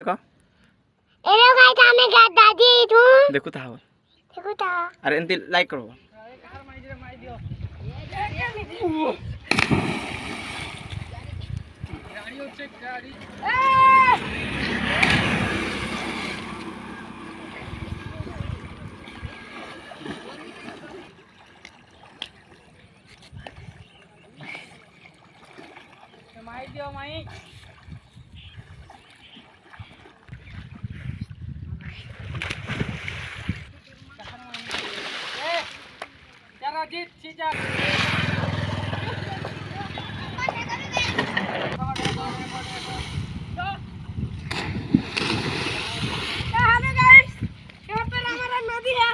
Hello guys हमें क्या दादी तू देखो था अरे एंती लाइक करो माई दियो माई Rajit, Cicak. Halo guys, यहाँ पर हमारा नदी है।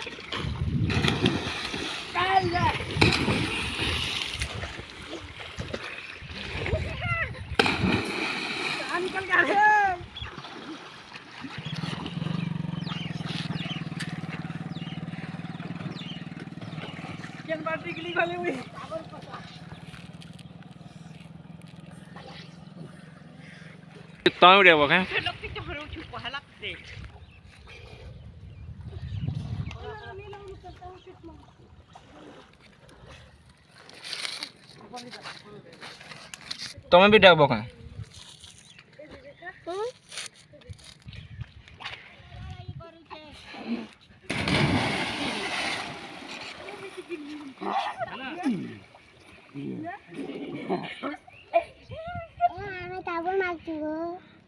निकल गया है। पार्टी के लिए खोले हुए तौं उड़े वो हैं तुम्हें भी डबो हैं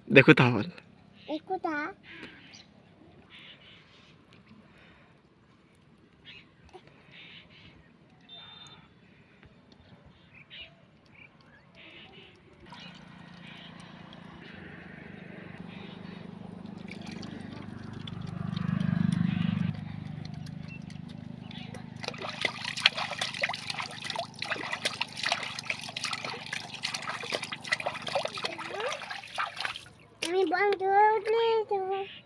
देखो तावल देखो ता Bang,